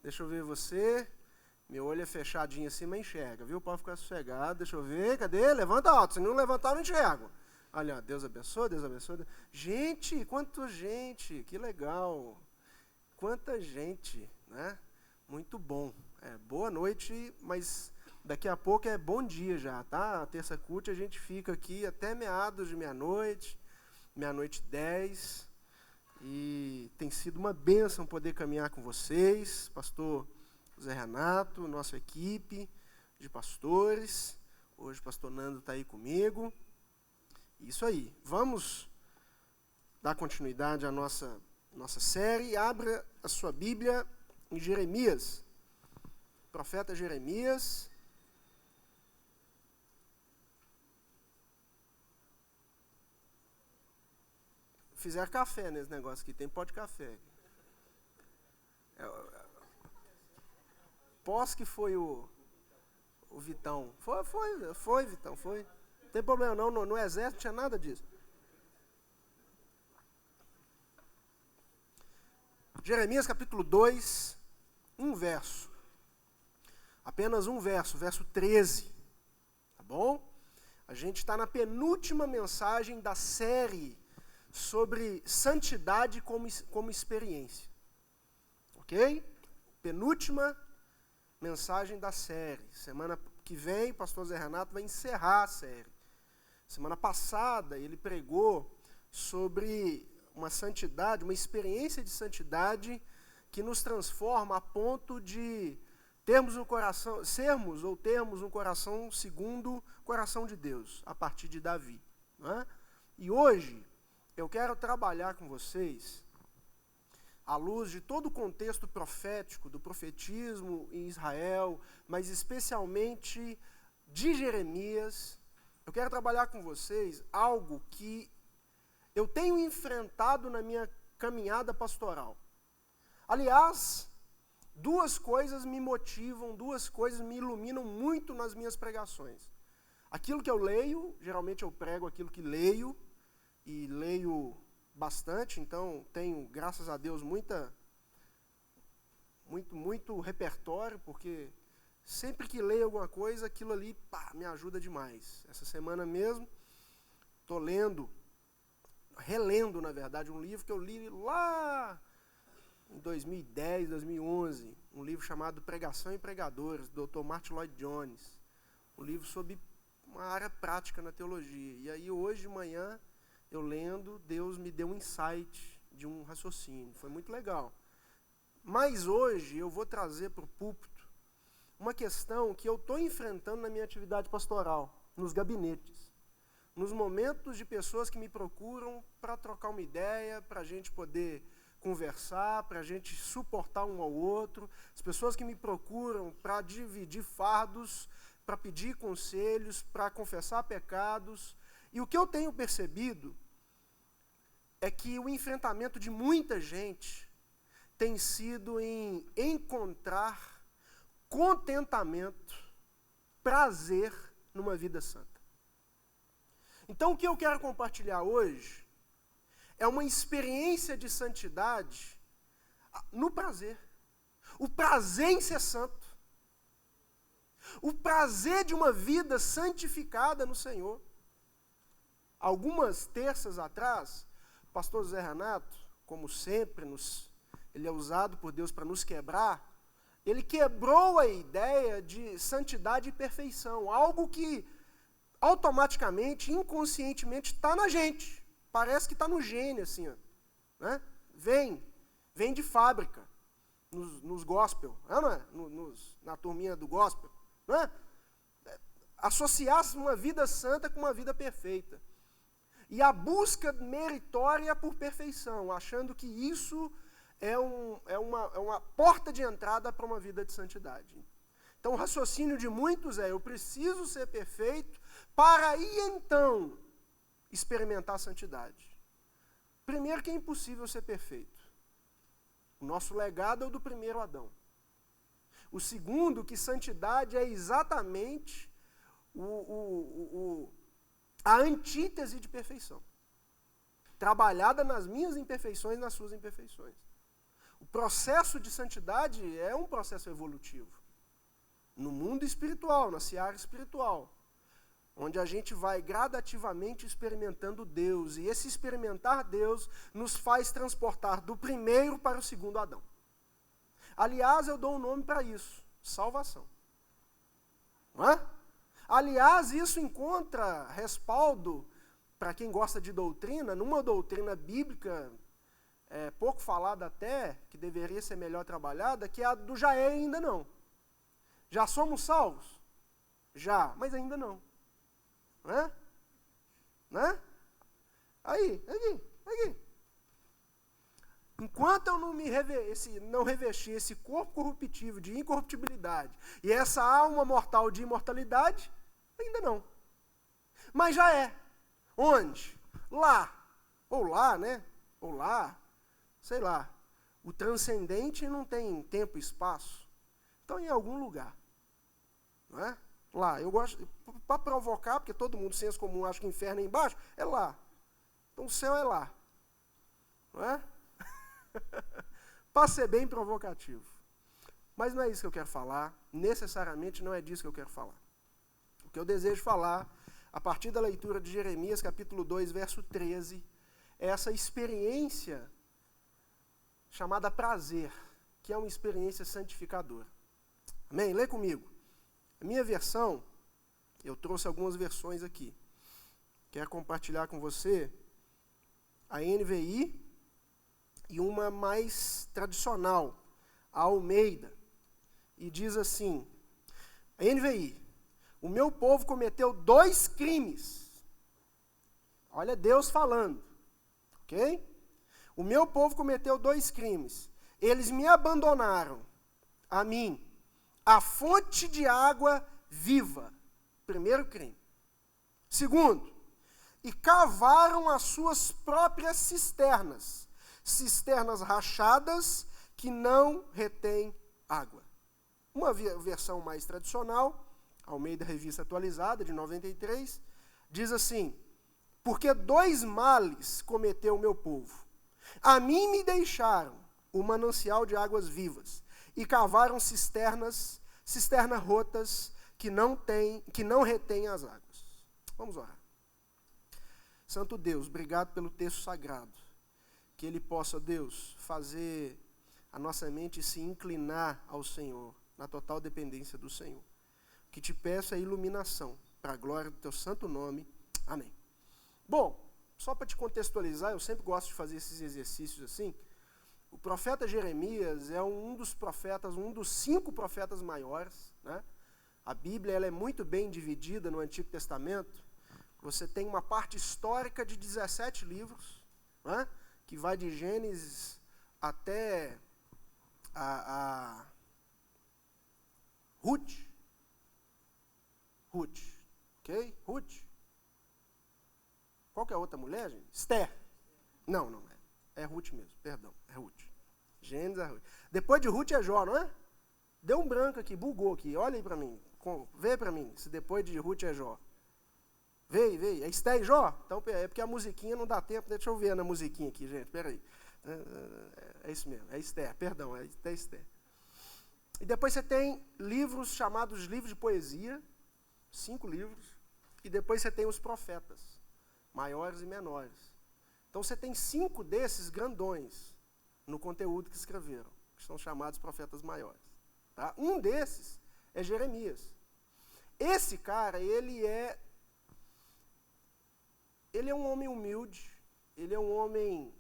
Deixa eu ver você. Meu olho é fechadinho assim, mas enxerga, viu? Pode ficar sossegado. Deixa eu ver, cadê? Levanta alto. Se não levantar, eu não enxergo. Olha, Deus abençoe, Deus abençoe. Gente, quanta gente, que legal. Quanta gente, né? Muito bom. Boa noite, mas daqui a pouco é bom dia já, tá? A terça cult a gente fica aqui até meados de meia-noite, meia-noite 10. E tem sido uma bênção poder caminhar com vocês, pastor Zé Renato, nossa equipe de pastores. Hoje o pastor Nando está aí comigo. Isso aí, vamos dar continuidade à nossa série. Abra a sua Bíblia em Jeremias, profeta Jeremias. Fizeram café nesse negócio aqui, tem pó de café. Pós que foi o Vitão. Foi, Vitão, foi. Não tem problema não, no exército não tinha nada disso. Jeremias capítulo 2, um verso. Apenas um verso, verso 13. Tá bom? A gente está na penúltima mensagem da série sobre santidade como experiência. Ok? Penúltima mensagem da série. Semana que vem, o pastor Zé Renato vai encerrar a série. Semana passada, ele pregou sobre uma santidade, uma experiência de santidade que nos transforma a ponto de termos um coração segundo o coração de Deus, a partir de Davi. Não é? E hoje, eu quero trabalhar com vocês, à luz de todo o contexto profético, do profetismo em Israel, mas especialmente de Jeremias, eu quero trabalhar com vocês algo que eu tenho enfrentado na minha caminhada pastoral. Aliás, duas coisas me motivam, duas coisas me iluminam muito nas minhas pregações. Aquilo que eu leio, geralmente eu prego aquilo que leio, e leio bastante, então tenho, graças a Deus, muito repertório, porque sempre que leio alguma coisa, aquilo ali me ajuda demais. Essa semana mesmo, estou relendo, na verdade, um livro que eu li lá em 2010, 2011, um livro chamado Pregação e Pregadores, do Dr. Martin Lloyd Jones, um livro sobre uma área prática na teologia. E aí, hoje de manhã, eu lendo, Deus me deu um insight de um raciocínio. Foi muito legal. Mas hoje eu vou trazer para o púlpito uma questão que eu estou enfrentando na minha atividade pastoral, nos gabinetes. Nos momentos de pessoas que me procuram para trocar uma ideia, para a gente poder conversar, para a gente suportar um ao outro. As pessoas que me procuram para dividir fardos, para pedir conselhos, para confessar pecados. E o que eu tenho percebido é que o enfrentamento de muita gente tem sido em encontrar contentamento, prazer numa vida santa. Então, o que eu quero compartilhar hoje é uma experiência de santidade no prazer. O prazer em ser santo. O prazer de uma vida santificada no Senhor. Algumas terças atrás, o pastor Zé Renato, como sempre, ele é usado por Deus para nos quebrar, ele quebrou a ideia de santidade e perfeição, algo que automaticamente, inconscientemente, está na gente. Parece que está no gene, assim, ó, né? Vem de fábrica, nos gospel, não é? Na turminha do gospel, não é? Associar uma vida santa com uma vida perfeita. E a busca meritória por perfeição, achando que isso é uma porta de entrada para uma vida de santidade. Então, o raciocínio de muitos eu preciso ser perfeito para aí então experimentar a santidade. Primeiro que é impossível ser perfeito. O nosso legado é o do primeiro Adão. O segundo, que santidade é exatamente a antítese de perfeição. Trabalhada nas minhas imperfeições, nas suas imperfeições. O processo de santidade é um processo evolutivo. No mundo espiritual, na seara espiritual, onde a gente vai gradativamente experimentando Deus, e esse experimentar Deus nos faz transportar do primeiro para o segundo Adão. Aliás, eu dou um nome para isso, salvação. Não é? Aliás, isso encontra respaldo, para quem gosta de doutrina, numa doutrina bíblica, pouco falada até, que deveria ser melhor trabalhada, que é a do já é e ainda não. Já somos salvos? Já, mas ainda não. Né? Né? Aí. Enquanto eu não não revestir esse corpo corruptível de incorruptibilidade e essa alma mortal de imortalidade, ainda não. Mas já é. Onde? Lá. Ou lá, né? Ou lá. Sei lá. O transcendente não tem tempo e espaço. Então, em algum lugar. Não é? Lá. Eu gosto, para provocar, porque todo mundo, senso comum, acha que o inferno é embaixo, é lá. Então, o céu é lá. Não é? Para ser bem provocativo. Mas não é isso que eu quero falar. Necessariamente não é disso que eu quero falar. O que eu desejo falar, a partir da leitura de Jeremias, capítulo 2, verso 13, é essa experiência chamada prazer, que é uma experiência santificadora. Amém? Lê comigo. A minha versão, eu trouxe algumas versões aqui. Quero compartilhar com você a NVI e uma mais tradicional, a Almeida. E diz assim, a NVI: o meu povo cometeu 2 crimes. Olha Deus falando, ok? O meu povo cometeu 2 crimes. Eles me abandonaram, a mim, a fonte de água viva. Primeiro crime. Segundo, e cavaram as suas próprias cisternas. Cisternas rachadas que não retêm água. Uma versão mais tradicional, Almeida Revista Atualizada, de 93, diz assim: porque 2 males cometeu o meu povo. A mim me deixaram o manancial de águas vivas e cavaram cisternas rotas que não retêm as águas. Vamos orar. Santo Deus, obrigado pelo texto sagrado. Que ele possa, Deus, fazer a nossa mente se inclinar ao Senhor, na total dependência do Senhor. Que te peço a iluminação, para a glória do teu santo nome. Amém. Bom, só para te contextualizar, eu sempre gosto de fazer esses exercícios assim. O profeta Jeremias é um dos profetas, um dos 5 profetas maiores, né? A Bíblia ela é muito bem dividida no Antigo Testamento. Você tem uma parte histórica de 17 livros, né? Que vai de Gênesis até a Ruth. Ok? Ruth. Qual que é a outra mulher, gente? Esther. Não. É Ruth mesmo, perdão. É Ruth. Gênesis é Ruth. Depois de Ruth é Jó, não é? Deu um branco aqui, bugou aqui. Olha aí para mim. Vê para mim se depois de Ruth é Jó. Vê. É Esther e Jó? Então, é porque a musiquinha não dá tempo. Deixa eu ver na musiquinha aqui, gente. Espera aí. É isso mesmo. É Esther, perdão. É Esther. E depois você tem livros chamados livros de poesia. 5 livros. E depois você tem os profetas. Maiores e menores. Então você tem 5 desses grandões no conteúdo que escreveram. Que são chamados profetas maiores. Tá? Um desses é Jeremias. Esse cara, ele é um homem humilde, ele é um homem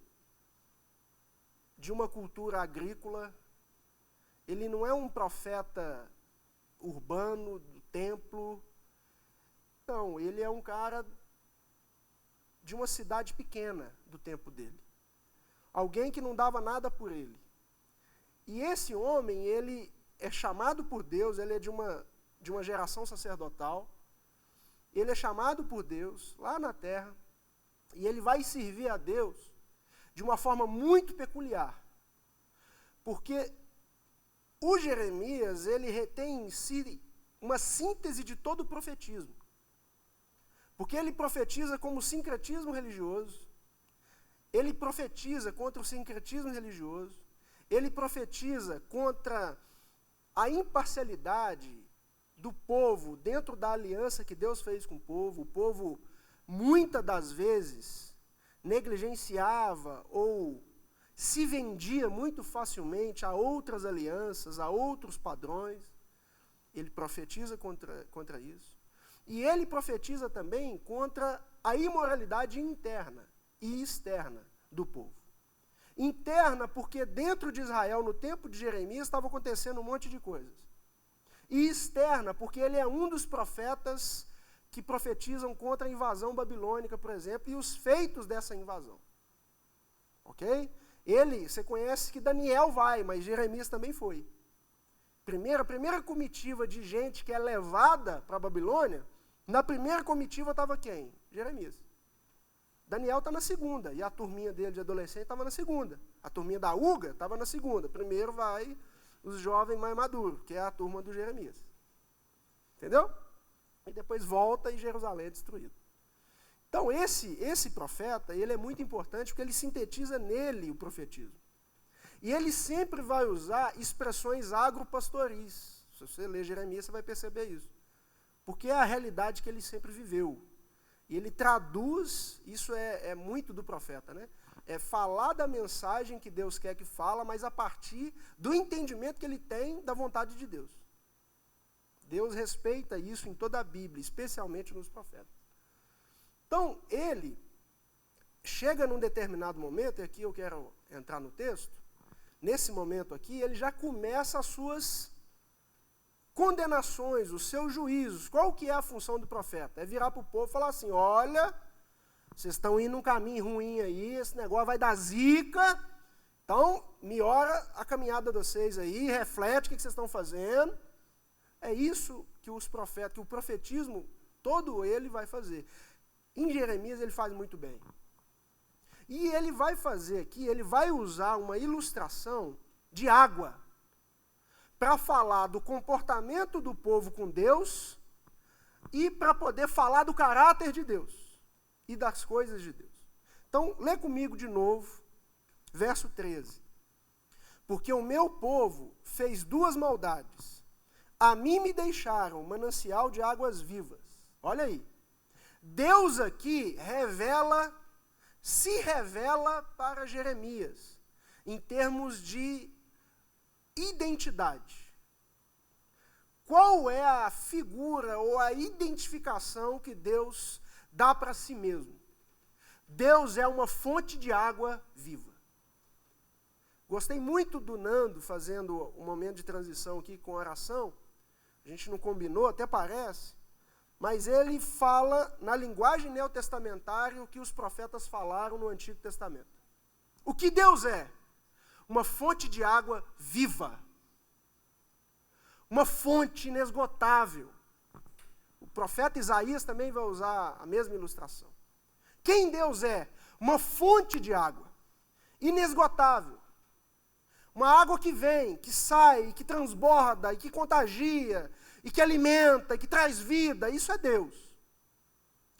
de uma cultura agrícola, ele não é um profeta urbano, do templo, não, ele é um cara de uma cidade pequena do tempo dele. Alguém que não dava nada por ele. E esse homem, ele é chamado por Deus, ele é de uma geração sacerdotal, ele é chamado por Deus lá na terra, e ele vai servir a Deus de uma forma muito peculiar. Porque o Jeremias, ele retém em si uma síntese de todo o profetismo. Porque ele profetiza como sincretismo religioso, ele profetiza contra o sincretismo religioso, ele profetiza contra a imparcialidade do povo dentro da aliança que Deus fez com o povo. O povo, muitas das vezes, negligenciava ou se vendia muito facilmente a outras alianças, a outros padrões. Ele profetiza contra isso. E ele profetiza também contra a imoralidade interna e externa do povo. Interna, porque dentro de Israel, no tempo de Jeremias, estava acontecendo um monte de coisas. E externa, porque ele é um dos profetas que profetizam contra a invasão babilônica, por exemplo, e os feitos dessa invasão. Ok? Você conhece que Daniel vai, mas Jeremias também foi. A primeira comitiva de gente que é levada para a Babilônia, na primeira comitiva estava quem? Jeremias. Daniel está na segunda, e a turminha dele de adolescente estava na segunda. A turminha da UGA estava na segunda. Primeiro vai os jovens mais maduros, que é a turma do Jeremias. Entendeu? E depois volta e Jerusalém é destruído. Então, esse profeta, ele é muito importante porque ele sintetiza nele o profetismo. E ele sempre vai usar expressões agropastoris. Se você ler Jeremias, você vai perceber isso. Porque é a realidade que ele sempre viveu. E ele traduz, isso é muito do profeta, né? É falar da mensagem que Deus quer que fala, mas a partir do entendimento que ele tem da vontade de Deus. Deus respeita isso em toda a Bíblia, especialmente nos profetas. Então, ele chega num determinado momento, e aqui eu quero entrar no texto, nesse momento aqui, ele já começa as suas condenações, os seus juízos. Qual que é a função do profeta? É virar para o povo e falar assim, olha, vocês estão indo num caminho ruim aí, esse negócio vai dar zica, então melhora a caminhada de vocês aí, reflete o que vocês estão fazendo. É isso que os profetas, que o profetismo, todo ele vai fazer. Em Jeremias ele faz muito bem. E ele vai fazer aqui, ele vai usar uma ilustração de água para falar do comportamento do povo com Deus e para poder falar do caráter de Deus e das coisas de Deus. Então, lê comigo de novo, verso 13. Porque o meu povo fez duas maldades. A mim me deixaram manancial de águas vivas. Olha aí. Deus aqui se revela para Jeremias, em termos de identidade. Qual é a figura ou a identificação que Deus dá para si mesmo? Deus é uma fonte de água viva. Gostei muito do Nando fazendo um momento de transição aqui com oração. A gente não combinou, até parece, mas ele fala na linguagem neotestamentária o que os profetas falaram no Antigo Testamento. O que Deus é? Uma fonte de água viva. Uma fonte inesgotável. O profeta Isaías também vai usar a mesma ilustração. Quem Deus é? Uma fonte de água inesgotável. Uma água que vem, que sai, que transborda, e que contagia, e que alimenta, e que traz vida. Isso é Deus.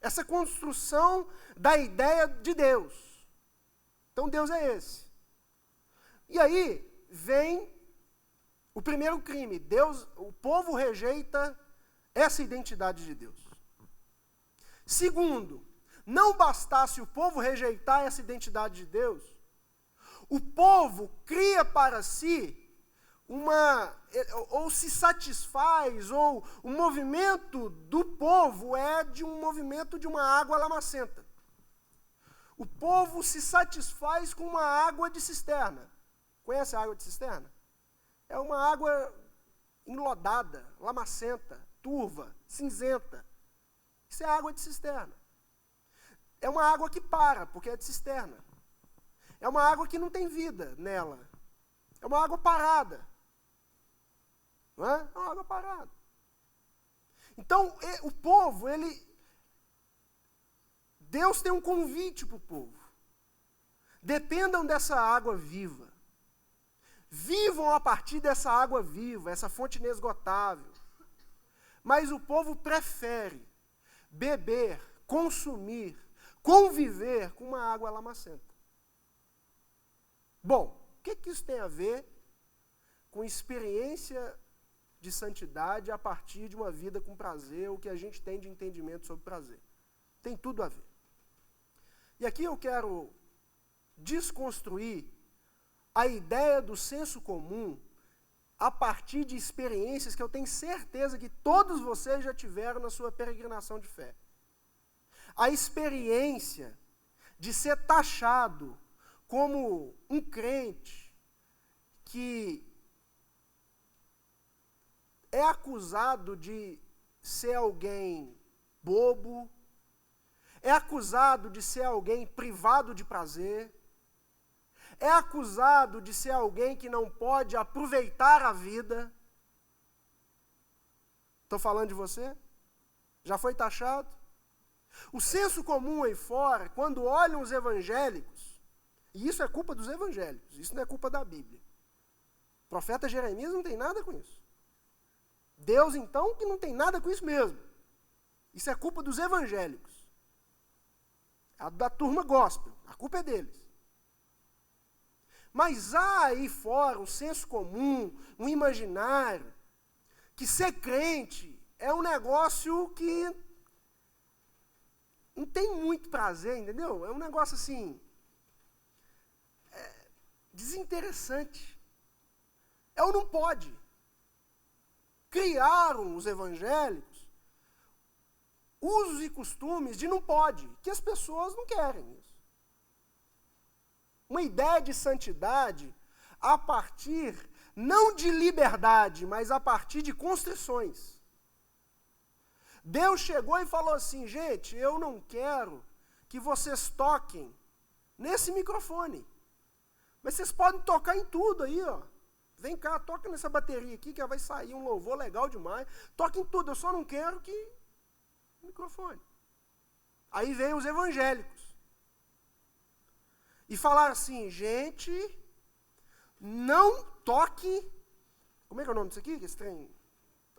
Essa construção da ideia de Deus. Então Deus é esse. E aí vem o primeiro crime. O povo rejeita essa identidade de Deus. Segundo, não bastasse o povo rejeitar essa identidade de Deus, o povo cria para si ou se satisfaz, ou o movimento do povo é de um movimento de uma água lamacenta. O povo se satisfaz com uma água de cisterna. Conhece a água de cisterna? É uma água enlodada, lamacenta, turva, cinzenta. Isso é água de cisterna. É uma água que para, porque é de cisterna. É uma água que não tem vida nela. É uma água parada. Não é? É uma água parada. Então, o povo, Deus tem um convite para o povo. Dependam dessa água viva. Vivam a partir dessa água viva, essa fonte inesgotável. Mas o povo prefere beber, consumir, conviver com uma água lamacenta. Bom, o que isso tem a ver com experiência de santidade a partir de uma vida com prazer, o que a gente tem de entendimento sobre prazer? Tem tudo a ver. E aqui eu quero desconstruir a ideia do senso comum a partir de experiências que eu tenho certeza que todos vocês já tiveram na sua peregrinação de fé. A experiência de ser taxado como um crente que é acusado de ser alguém bobo, é acusado de ser alguém privado de prazer, é acusado de ser alguém que não pode aproveitar a vida. Estou falando de você? Já foi taxado? O senso comum aí fora, quando olham os evangélicos, e isso é culpa dos evangélicos, isso não é culpa da Bíblia. O profeta Jeremias não tem nada com isso. Deus, então, que não tem nada com isso mesmo. Isso é culpa dos evangélicos. A da turma gospel, a culpa é deles. Mas há aí fora um senso comum, um imaginário, que ser crente é um negócio que não tem muito prazer, entendeu? É um negócio assim, desinteressante. É ou não pode. Criaram os evangélicos usos e costumes de não pode, que as pessoas não querem isso. Uma ideia de santidade a partir, não de liberdade, mas a partir de constrições. Deus chegou e falou assim, gente, eu não quero que vocês toquem nesse microfone, mas vocês podem tocar em tudo aí, ó. Vem cá, toca nessa bateria aqui que vai sair um louvor legal demais. Toca em tudo, eu só não quero que... microfone. Aí veio os evangélicos. E falaram assim, gente, não toque... Como é que é o nome disso aqui? Esse trem?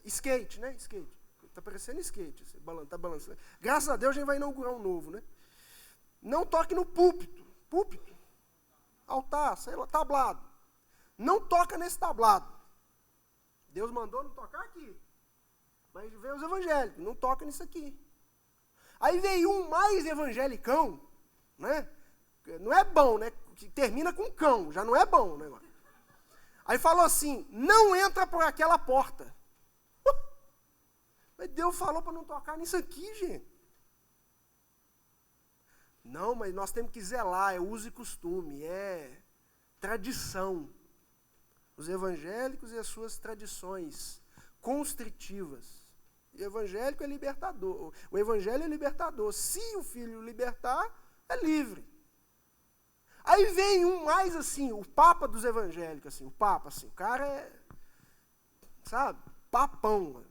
Skate, né? Skate. Tá parecendo skate. Tá balançando. Graças a Deus a gente vai inaugurar um novo, né? Não toque no púlpito. Púlpito. Altar, sei lá, tablado. Não toca nesse tablado. Deus mandou não tocar aqui. Mas veio os evangélicos, não toca nisso aqui. Aí veio um mais evangelicão, né? Não é bom, né? Que termina com cão, já não é bom o negócio. Aí falou assim, não entra por aquela porta. Mas Deus falou para não tocar nisso aqui, gente. Não, mas nós temos que zelar, é uso e costume, é tradição. Os evangélicos e as suas tradições constritivas. O evangélico é libertador. O evangelho é libertador. Se o filho libertar, é livre. Aí vem um mais assim, o papa dos evangélicos, assim, o papa, assim, o cara é, sabe, papão.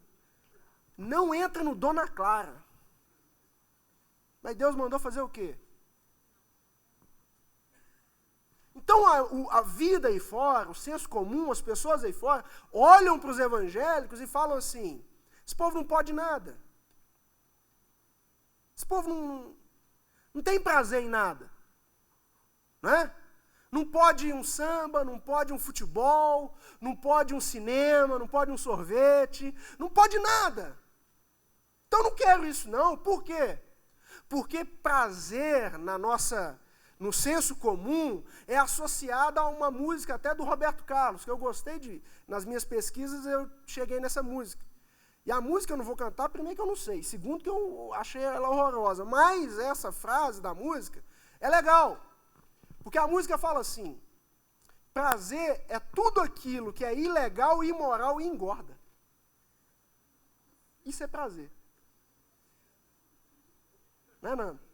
Não entra no Dona Clara. Mas Deus mandou fazer o quê? Então a vida aí fora, o senso comum, as pessoas aí fora, olham para os evangélicos e falam assim, esse povo não pode nada. Esse povo não tem prazer em nada. Né? Não pode um samba, não pode um futebol, não pode um cinema, não pode um sorvete, não pode nada. Então eu não quero isso não. Por quê? Porque prazer no senso comum é associado a uma música até do Roberto Carlos, que eu gostei nas minhas pesquisas eu cheguei nessa música. E a música eu não vou cantar, primeiro que eu não sei, segundo que eu achei ela horrorosa, mas essa frase da música é legal, porque a música fala assim, prazer é tudo aquilo que é ilegal, imoral e engorda. Isso é prazer. Não é nada.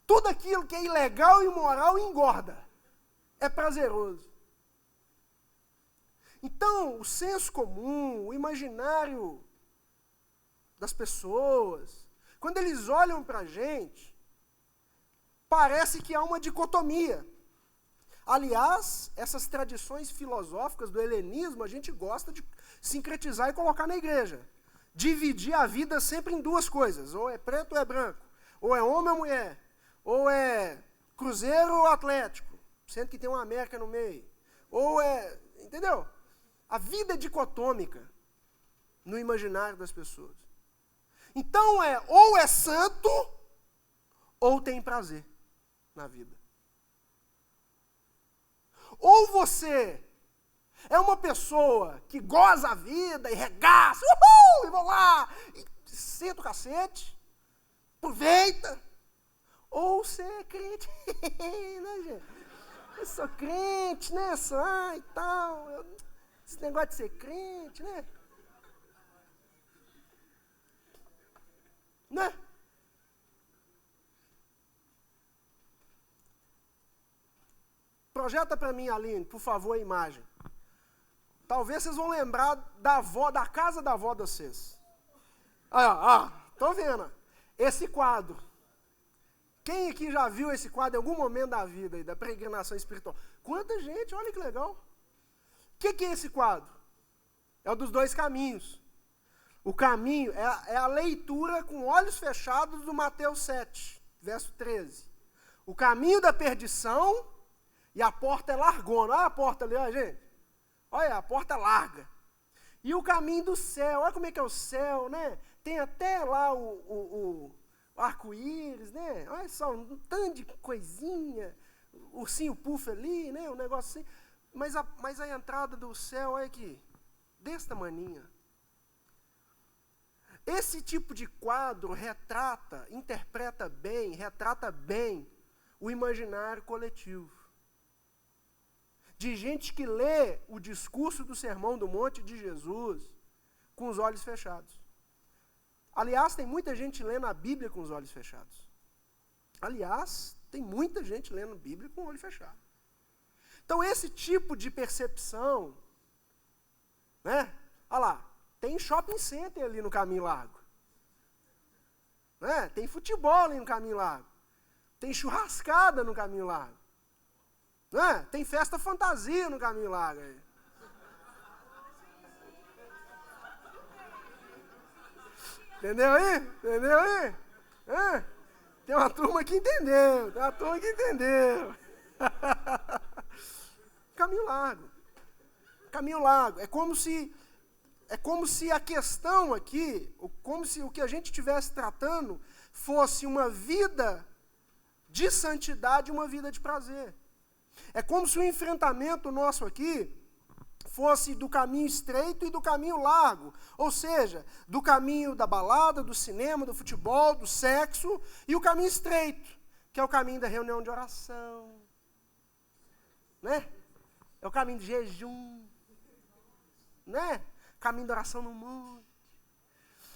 Tudo aquilo que é ilegal, imoral e engorda. É prazeroso. Então, o senso comum, o imaginário das pessoas, quando eles olham para a gente, parece que há uma dicotomia. Aliás, essas tradições filosóficas do helenismo, a gente gosta de sincretizar e colocar na igreja. Dividir a vida sempre em duas coisas, ou é preto ou é branco, ou é homem ou mulher, ou é cruzeiro ou atlético, sendo que tem uma América no meio. Ou é, entendeu? A vida é dicotômica no imaginário das pessoas. Então ou é santo, ou tem prazer na vida. Ou você é uma pessoa que goza a vida e regaça, uhul, e vou lá, e senta o cacete, aproveita. Ou você é crente, né, gente? Eu sou crente, né, só e tal. Esse negócio de ser crente, né? Né? Projeta para mim, Aline, por favor, a imagem. Talvez vocês vão lembrar da casa da avó de vocês. Tô vendo. Esse quadro. Quem aqui já viu esse quadro em algum momento da vida, aí, da peregrinação espiritual? Quanta gente, olha que legal. O que é esse quadro? É o dos dois caminhos. O caminho é a leitura com olhos fechados do Mateus 7, verso 13. O caminho da perdição e a porta é largona. Olha a porta ali, ó, gente. Olha, a porta larga. E o caminho do céu, olha como é que é o céu, né? Tem até lá o arco-íris, né? Olha só, um tanto de coisinha, ursinho puff ali, né? Um negócio assim. Mas a entrada do céu, olha aqui, desse tamaninho. Esse tipo de quadro interpreta bem, retrata bem o imaginário coletivo. De gente que lê o discurso do Sermão do Monte de Jesus com os olhos fechados. Aliás, tem muita gente lendo a Bíblia com os olhos fechados. Aliás, tem muita gente lendo a Bíblia com o olho fechado. Então, esse tipo de percepção, né? Olha lá, tem shopping center ali no caminho largo. Né? Tem futebol ali no caminho largo. Tem churrascada no caminho largo. Né? Tem festa fantasia no caminho largo. Entendeu aí? Entendeu aí? Tem uma turma que entendeu. Caminho largo. Caminho largo. É como se a questão aqui, como se o que a gente estivesse tratando fosse uma vida de santidade e uma vida de prazer. É como se o enfrentamento nosso aqui fosse do caminho estreito e do caminho largo. Ou seja, do caminho da balada, do cinema, do futebol, do sexo, e o caminho estreito, que é o caminho da reunião de oração. Né? É o caminho de jejum. Né? Caminho da oração no monte.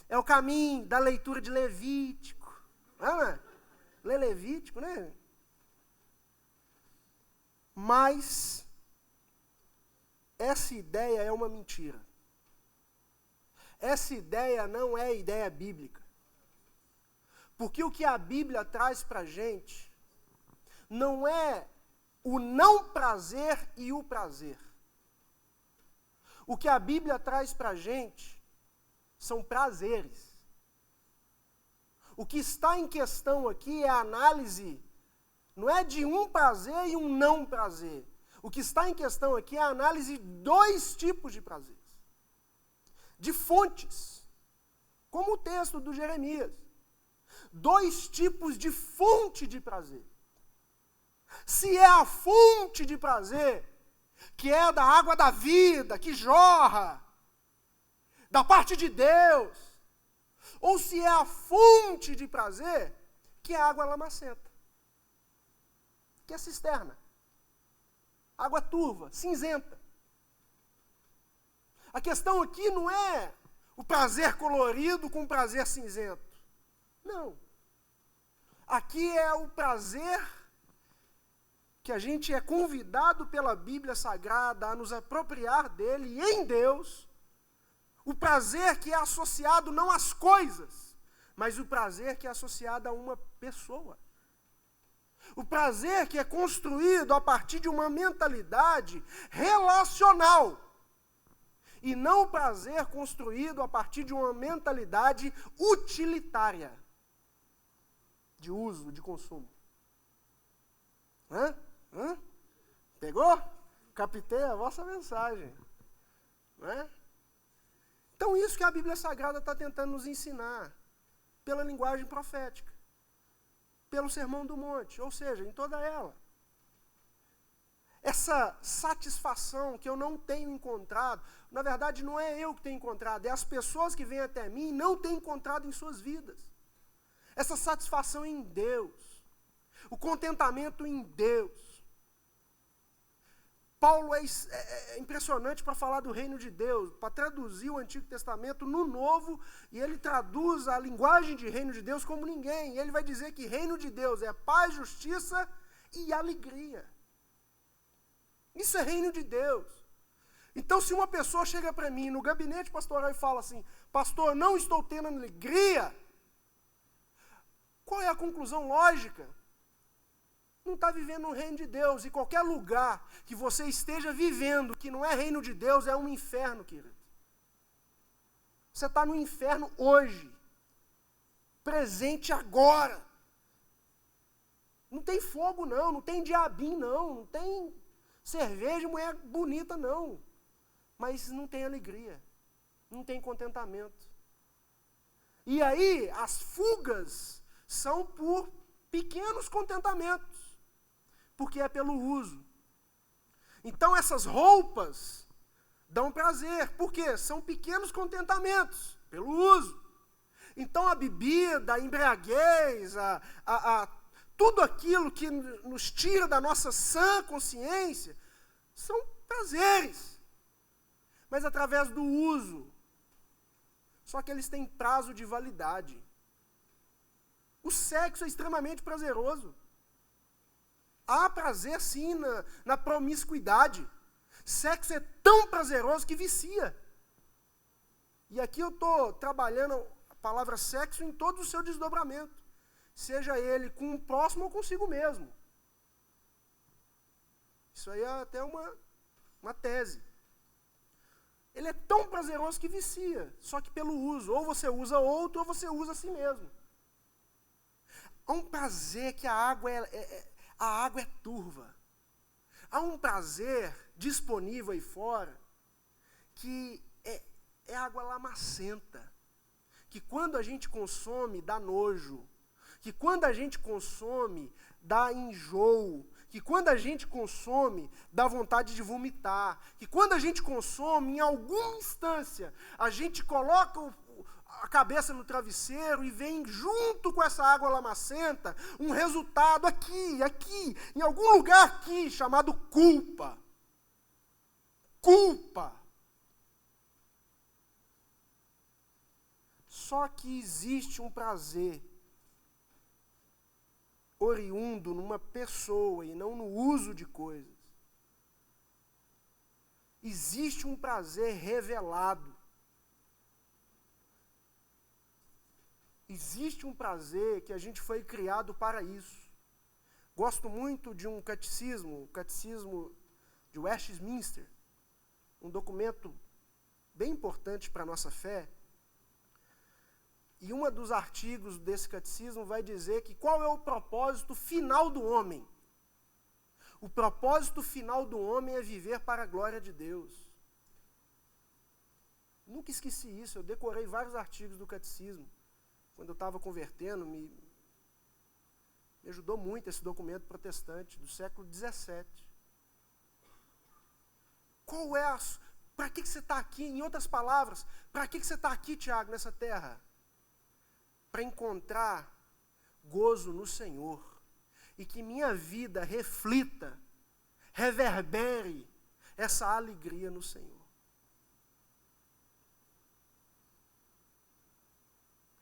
É o caminho da leitura de Levítico. Lê Levítico, né? Mas essa ideia é uma mentira. Essa ideia não é ideia bíblica. Porque o que a Bíblia traz para a gente não é o não prazer e o prazer. O que a Bíblia traz para a gente são prazeres. O que está em questão aqui é a análise, não é de um prazer e um não prazer. O que está em questão aqui é a análise de dois tipos de prazeres. De fontes, como o texto do Jeremias. Dois tipos de fonte de prazer. Se é a fonte de prazer, que é da água da vida, que jorra, da parte de Deus, ou se é a fonte de prazer, que é a água lamacenta, que é cisterna, água turva, cinzenta. A questão aqui não é o prazer colorido com o prazer cinzento. Não. Aqui é o prazer que a gente é convidado pela Bíblia Sagrada a nos apropriar dele e em Deus, o prazer que é associado não às coisas, mas o prazer que é associado a uma pessoa. O prazer que é construído a partir de uma mentalidade relacional, e não o prazer construído a partir de uma mentalidade utilitária, de uso, de consumo. Gostou? Captei a vossa mensagem. Não é? Então, isso que a Bíblia Sagrada está tentando nos ensinar, pela linguagem profética, pelo Sermão do Monte, ou seja, em toda ela. Essa satisfação que eu não tenho encontrado, na verdade não é eu que tenho encontrado, é as pessoas que vêm até mim e não têm encontrado em suas vidas. Essa satisfação em Deus, o contentamento em Deus. Paulo é impressionante para falar do reino de Deus, para traduzir o Antigo Testamento no Novo, e ele traduz a linguagem de reino de Deus como ninguém. E ele vai dizer que reino de Deus é paz, justiça e alegria. Isso é reino de Deus. Então, se uma pessoa chega para mim no gabinete pastoral e fala assim, pastor, não estou tendo alegria, qual é a conclusão lógica? Não está vivendo no reino de Deus. E qualquer lugar que você esteja vivendo que não é reino de Deus é um inferno, querido. Você está no inferno hoje. Presente agora. Não tem fogo não, não tem diabinho não tem cerveja e mulher bonita não. Mas não tem alegria, não tem contentamento. E aí as fugas são por pequenos contentamentos. Porque é pelo uso. Então essas roupas dão prazer. Por quê? São pequenos contentamentos, pelo uso. Então a bebida, a embriaguez, tudo aquilo que nos tira da nossa sã consciência, são prazeres. Mas através do uso. Só que eles têm prazo de validade. O sexo é extremamente prazeroso. Há prazer, sim, na promiscuidade. Sexo é tão prazeroso que vicia. E aqui eu estou trabalhando a palavra sexo em todo o seu desdobramento. Seja ele com o próximo ou consigo mesmo. Isso aí é até uma tese. Ele é tão prazeroso que vicia, só que pelo uso. Ou você usa outro, ou você usa a si mesmo. Há um prazer que a água é turva. Há um prazer disponível aí fora que é água lamacenta. Que quando a gente consome, dá nojo. Que quando a gente consome, dá enjoo. Que quando a gente consome, dá vontade de vomitar. Que quando a gente consome, em alguma instância, a gente coloca a cabeça no travesseiro e vem junto com essa água lamacenta um resultado aqui, em algum lugar aqui, chamado culpa. Culpa. Só que existe um prazer oriundo numa pessoa e não no uso de coisas. Existe um prazer revelado. Existe um prazer que a gente foi criado para isso. Gosto muito de um catecismo, o catecismo de Westminster, um documento bem importante para a nossa fé. E um dos artigos desse catecismo vai dizer que qual é o propósito final do homem? O propósito final do homem é viver para a glória de Deus. Nunca esqueci isso, eu decorei vários artigos do catecismo. Quando eu estava convertendo, me ajudou muito esse documento protestante do século XVII. Para que você está aqui? Em outras palavras, para que você está aqui, Tiago, nessa terra? Para encontrar gozo no Senhor. E que minha vida reflita, reverbere essa alegria no Senhor.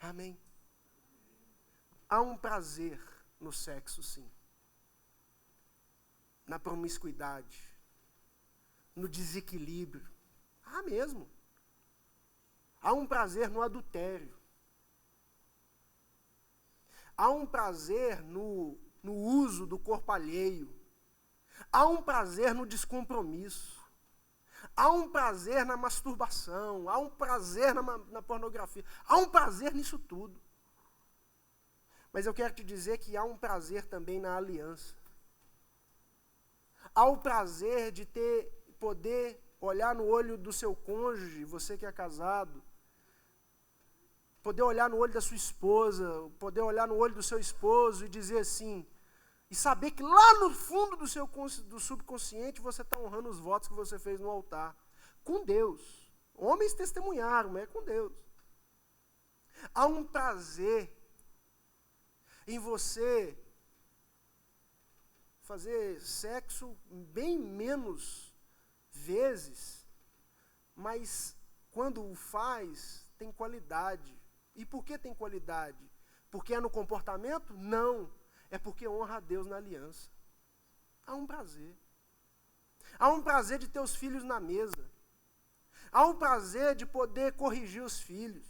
Amém? Há um prazer no sexo, sim. Na promiscuidade. No desequilíbrio. Há mesmo. Há um prazer no adultério. Há um prazer no uso do corpo alheio. Há um prazer no descompromisso. Há um prazer na masturbação, há um prazer na pornografia, há um prazer nisso tudo. Mas eu quero te dizer que há um prazer também na aliança. Há o prazer de poder olhar no olho do seu cônjuge, você que é casado, poder olhar no olho da sua esposa, poder olhar no olho do seu esposo e dizer assim, e saber que lá no fundo do subconsciente você está honrando os votos que você fez no altar, com Deus. Homens testemunharam, mas é com Deus. Há um prazer em você fazer sexo bem menos vezes, mas quando o faz, tem qualidade. E por que tem qualidade? Porque é no comportamento? Não. É porque honra a Deus na aliança. Há um prazer. Há um prazer de ter os filhos na mesa. Há um prazer de poder corrigir os filhos.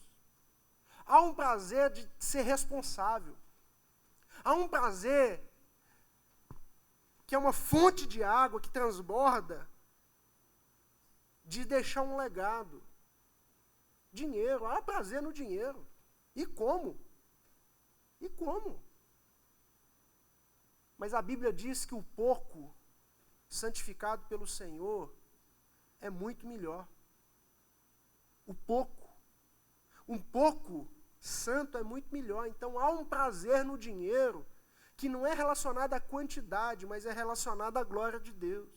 Há um prazer de ser responsável. Há um prazer que é uma fonte de água que transborda, de deixar um legado. Dinheiro, há prazer no dinheiro. E como? E como? Mas a Bíblia diz que o pouco santificado pelo Senhor é muito melhor. O pouco. Um pouco santo é muito melhor. Então há um prazer no dinheiro que não é relacionado à quantidade, mas é relacionado à glória de Deus.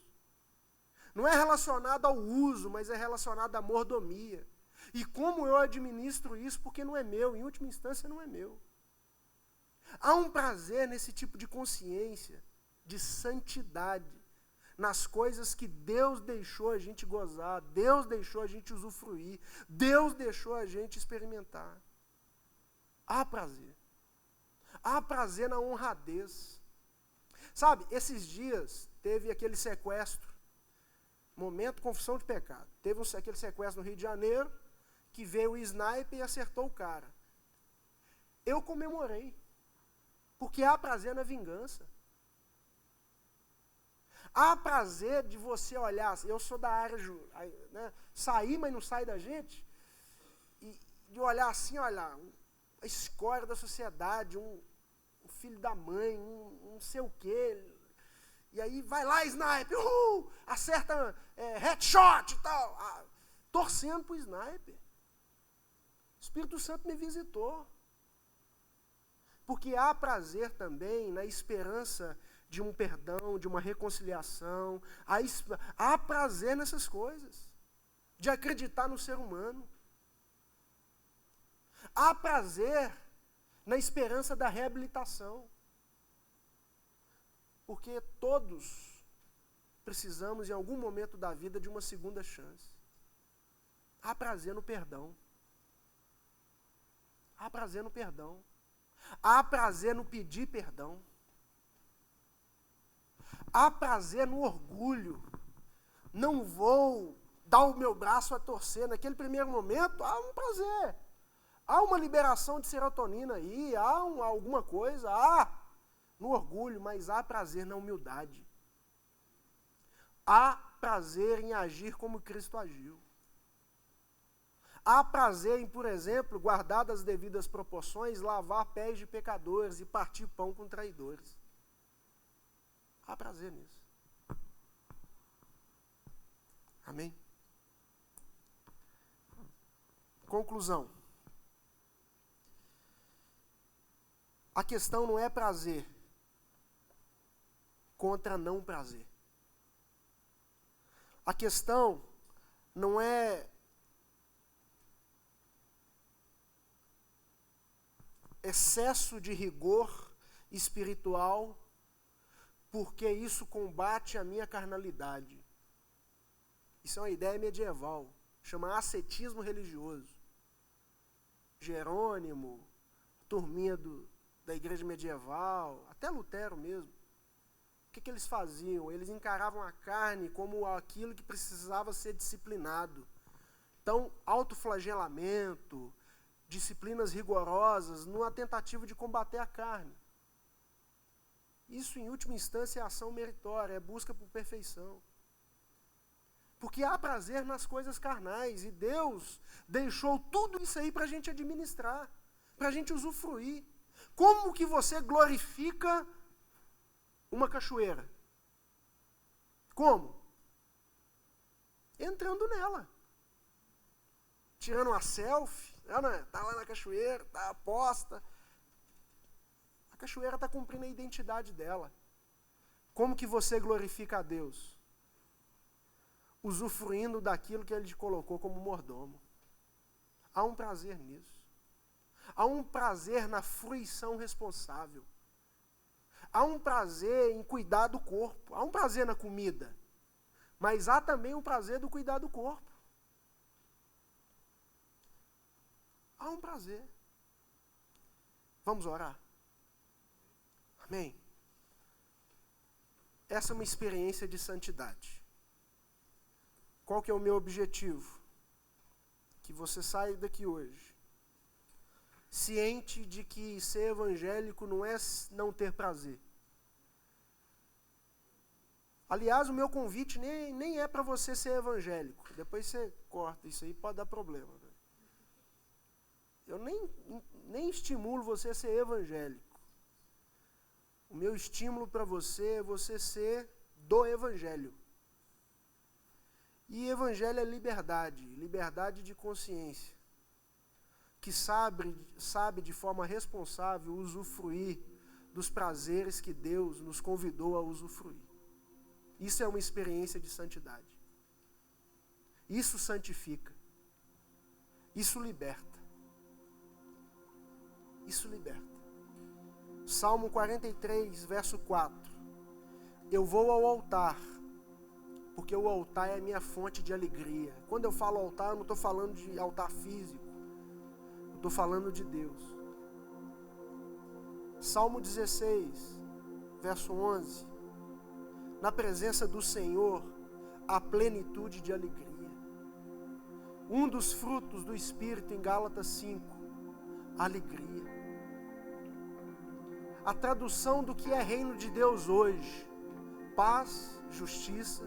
Não é relacionado ao uso, mas é relacionado à mordomia. E como eu administro isso, porque não é meu, em última instância não é meu. Há um prazer nesse tipo de consciência, de santidade, nas coisas que Deus deixou a gente gozar, Deus deixou a gente usufruir, Deus deixou a gente experimentar. Há prazer. Há prazer na honradez. Sabe, esses dias teve aquele sequestro, momento confissão de pecado. Teve aquele sequestro no Rio de Janeiro, que veio o sniper e acertou o cara. Eu comemorei, porque há prazer na vingança. Há prazer de você olhar, eu sou da área, né, sair, mas não sai da gente, e de olhar assim, olhar, a escória da sociedade, um filho da mãe, um não sei o quê, e aí vai lá, sniper, acerta headshot e tal, torcendo pro sniper. O Espírito Santo me visitou. Porque há prazer também na esperança de um perdão, de uma reconciliação. Há prazer nessas coisas. De acreditar no ser humano. Há prazer na esperança da reabilitação. Porque todos precisamos, em algum momento da vida, de uma segunda chance. Há prazer no perdão. Há prazer no perdão. Há prazer no pedir perdão. Há prazer no orgulho. Não vou dar o meu braço a torcer. Naquele primeiro momento, há um prazer. Há uma liberação de serotonina aí, há alguma coisa, há no orgulho, mas há prazer na humildade. Há prazer em agir como Cristo agiu. Há prazer em, por exemplo, guardadas as devidas proporções, lavar pés de pecadores e partir pão com traidores. Há prazer nisso. Amém? Conclusão. A questão não é prazer contra não prazer. A questão não é excesso de rigor espiritual, porque isso combate a minha carnalidade. Isso é uma ideia medieval, chama ascetismo religioso. Jerônimo, turminha da igreja medieval, até Lutero mesmo. O que eles faziam? Eles encaravam a carne como aquilo que precisava ser disciplinado. Então, autoflagelamento, disciplinas rigorosas, numa tentativa de combater a carne. Isso, em última instância, é ação meritória, é busca por perfeição. Porque há prazer nas coisas carnais, e Deus deixou tudo isso aí para a gente administrar, para a gente usufruir. Como que você glorifica uma cachoeira? Como? Entrando nela. Tirando uma selfie. Está lá na cachoeira, está aposta. A cachoeira está cumprindo a identidade dela. Como que você glorifica a Deus? Usufruindo daquilo que Ele te colocou como mordomo. Há um prazer nisso. Há um prazer na fruição responsável. Há um prazer em cuidar do corpo. Há um prazer na comida. Mas há também um prazer do cuidar do corpo. Há um prazer. Vamos orar? Amém? Essa é uma experiência de santidade. Qual que é o meu objetivo? Que você saia daqui hoje ciente de que ser evangélico não é não ter prazer. Aliás, o meu convite nem é para você ser evangélico. Depois você corta, isso aí pode dar problema. Eu nem estimulo você a ser evangélico. O meu estímulo para você é você ser do evangelho. E evangelho é liberdade, liberdade de consciência, que sabe de forma responsável usufruir dos prazeres que Deus nos convidou a usufruir. Isso é uma experiência de santidade. Isso santifica. Isso liberta. Isso liberta. Salmo 43, verso 4. Eu vou ao altar, porque o altar é a minha fonte de alegria. Quando eu falo altar, eu não estou falando de altar físico. Eu estou falando de Deus. Salmo 16, verso 11. Na presença do Senhor, há plenitude de alegria. Um dos frutos do Espírito em Gálatas 5, alegria. A tradução do que é reino de Deus hoje: paz, justiça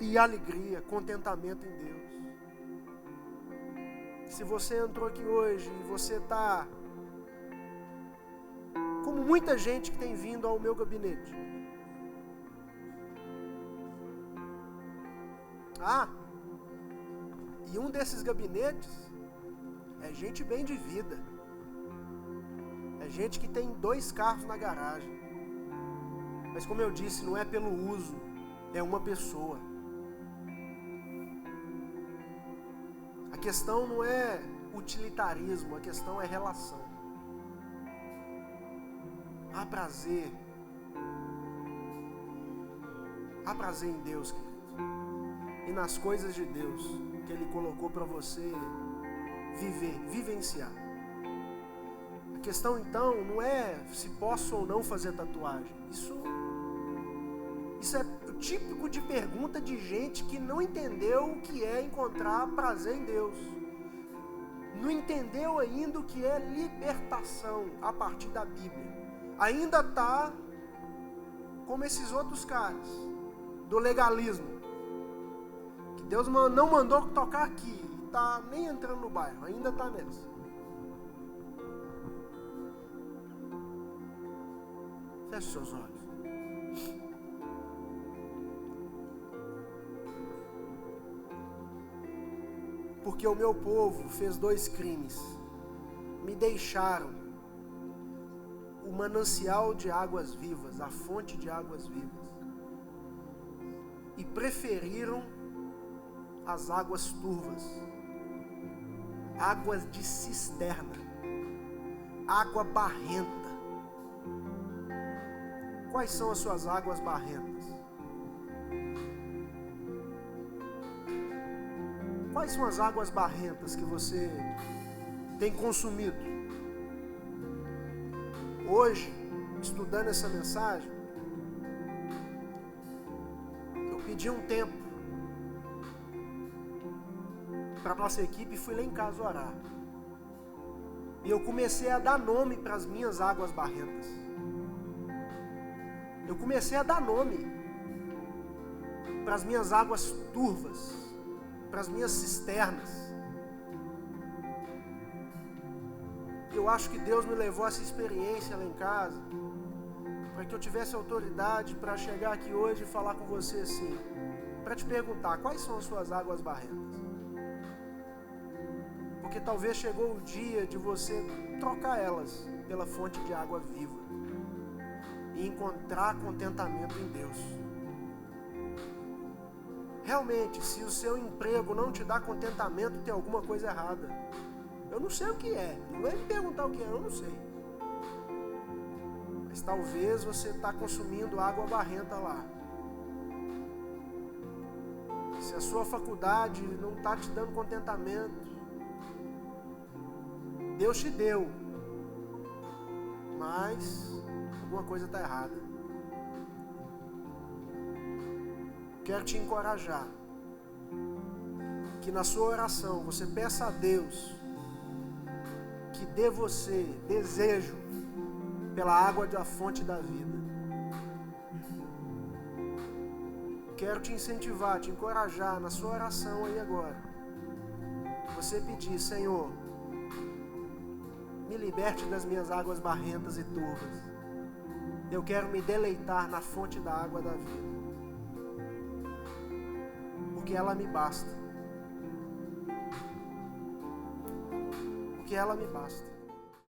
e alegria, contentamento em Deus. Se você entrou aqui hoje e você está como muita gente que tem vindo ao meu gabinete. E um desses gabinetes é gente bem de vida. É gente que tem 2 carros na garagem. Mas como eu disse, não é pelo uso, é uma pessoa. A questão não é utilitarismo, a questão é relação. Há prazer. Há prazer em Deus, querido. E nas coisas de Deus que Ele colocou para você vivenciar. A questão então não é se posso ou não fazer tatuagem. Isso é o típico de pergunta de gente que não entendeu o que é encontrar prazer em Deus. Não entendeu ainda o que é libertação a partir da Bíblia. Ainda está como esses outros caras do legalismo. Que Deus não mandou tocar aqui. Está nem entrando no bairro, ainda está nessa. Feche seus olhos. Porque o meu povo fez 2 crimes. Me deixaram o manancial de águas vivas, a fonte de águas vivas. E preferiram as águas turvas, águas de cisterna, água barrenta. Quais são as suas águas barrentas? Quais são as águas barrentas que você tem consumido? Hoje, estudando essa mensagem, eu pedi um tempo para a nossa equipe e fui lá em casa orar. E eu comecei a dar nome para as minhas águas barrentas. Eu comecei a dar nome para as minhas águas turvas, para as minhas cisternas. Eu acho que Deus me levou a essa experiência lá em casa para que eu tivesse autoridade para chegar aqui hoje e falar com você assim, para te perguntar, quais são as suas águas barrentas? Porque talvez chegou o dia de você trocar elas pela fonte de água viva e encontrar contentamento em Deus. Realmente, se o seu emprego não te dá contentamento, tem alguma coisa errada. Eu não sei o que é, não vai me perguntar o que é, eu não sei. Mas talvez você está consumindo água barrenta lá. Se a sua faculdade não está te dando contentamento, Deus te deu, mas alguma coisa está errada. Quero te encorajar que na sua oração você peça a Deus que dê você desejo pela água da fonte da vida. Quero te incentivar, te encorajar na sua oração aí agora. Você pedir, Senhor, me liberte das minhas águas barrentas e turvas. Eu quero me deleitar na fonte da água da vida. Porque ela me basta. Porque ela me basta.